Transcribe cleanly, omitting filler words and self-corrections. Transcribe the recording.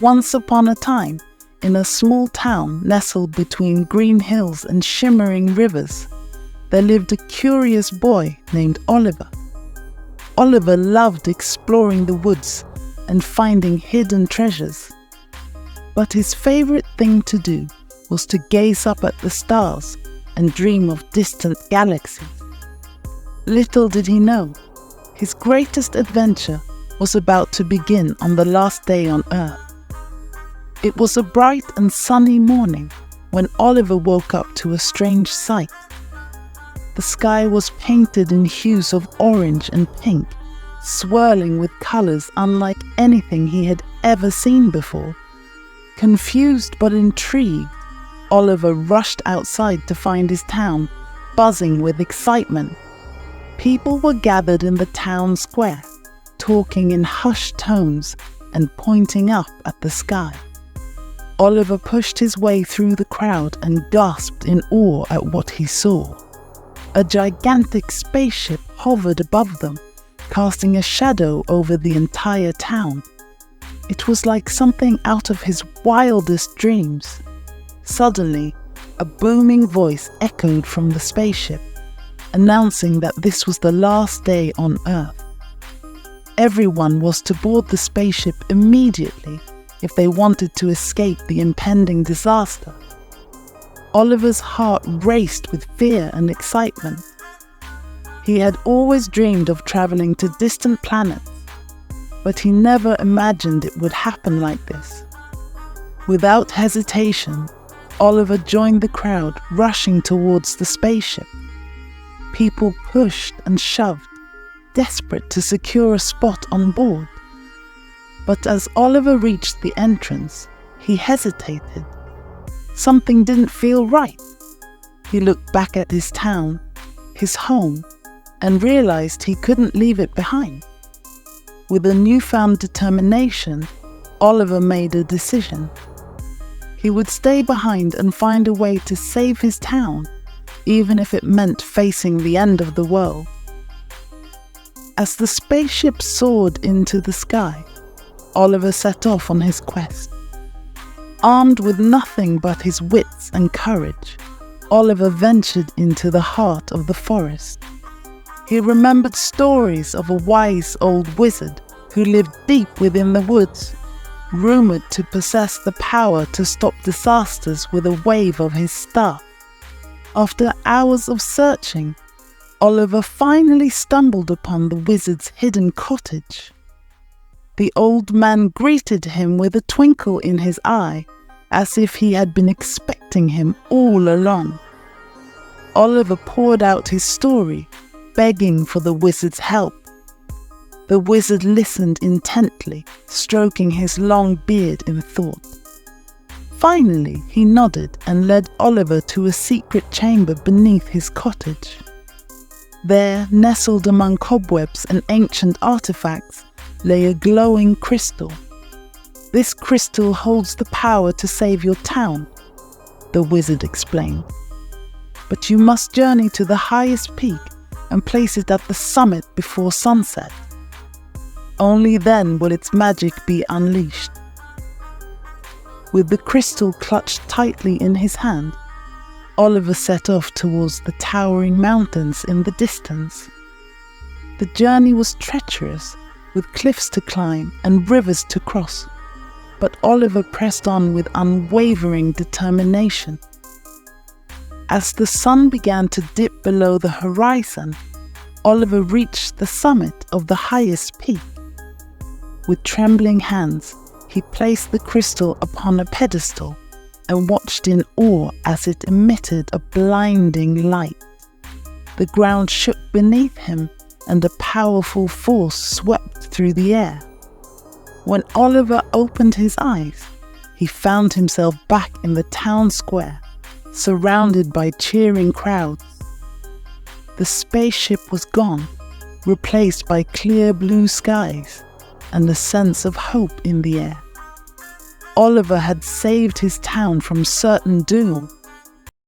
Once upon a time, in a small town nestled between green hills and shimmering rivers, there lived a curious boy named Oliver. Oliver loved exploring the woods and finding hidden treasures. But his favorite thing to do was to gaze up at the stars and dream of distant galaxies. Little did he know, his greatest adventure was about to begin on the last day on Earth. It was a bright and sunny morning when Oliver woke up to a strange sight. The sky was painted in hues of orange and pink, swirling with colors unlike anything he had ever seen before. Confused but intrigued, Oliver rushed outside to find his town buzzing with excitement. People were gathered in the town square, talking in hushed tones and pointing up at the sky. Oliver pushed his way through the crowd and gasped in awe at what he saw. A gigantic spaceship hovered above them, casting a shadow over the entire town. It was like something out of his wildest dreams. Suddenly, a booming voice echoed from the spaceship, announcing that this was the last day on Earth. Everyone was to board the spaceship immediately if they wanted to escape the impending disaster. Oliver's heart raced with fear and excitement. He had always dreamed of traveling to distant planets, but he never imagined it would happen like this. Without hesitation, Oliver joined the crowd rushing towards the spaceship. People pushed and shoved, desperate to secure a spot on board. But as Oliver reached the entrance, he hesitated. Something didn't feel right. He looked back at his town, his home, and realized he couldn't leave it behind. With a newfound determination, Oliver made a decision. He would stay behind and find a way to save his town, even if it meant facing the end of the world. As the spaceship soared into the sky, Oliver set off on his quest. Armed with nothing but his wits and courage, Oliver ventured into the heart of the forest. He remembered stories of a wise old wizard who lived deep within the woods, rumored to possess the power to stop disasters with a wave of his staff. After hours of searching, Oliver finally stumbled upon the wizard's hidden cottage. The old man greeted him with a twinkle in his eye, as if he had been expecting him all along. Oliver poured out his story, begging for the wizard's help. The wizard listened intently, stroking his long beard in thought. Finally, he nodded and led Oliver to a secret chamber beneath his cottage. There, nestled among cobwebs and ancient artifacts, lay a glowing crystal. This crystal holds the power to save your town, the wizard explained. But you must journey to the highest peak and place it at the summit before sunset. Only then will its magic be unleashed. With the crystal clutched tightly in his hand, Oliver set off towards the towering mountains in the distance. The journey was treacherous, with cliffs to climb and rivers to cross, but Oliver pressed on with unwavering determination. As the sun began to dip below the horizon, Oliver reached the summit of the highest peak. With trembling hands, he placed the crystal upon a pedestal and watched in awe as it emitted a blinding light. The ground shook beneath him, and a powerful force swept through the air. When Oliver opened his eyes, he found himself back in the town square, surrounded by cheering crowds. The spaceship was gone, replaced by clear blue skies and a sense of hope in the air. Oliver had saved his town from certain doom,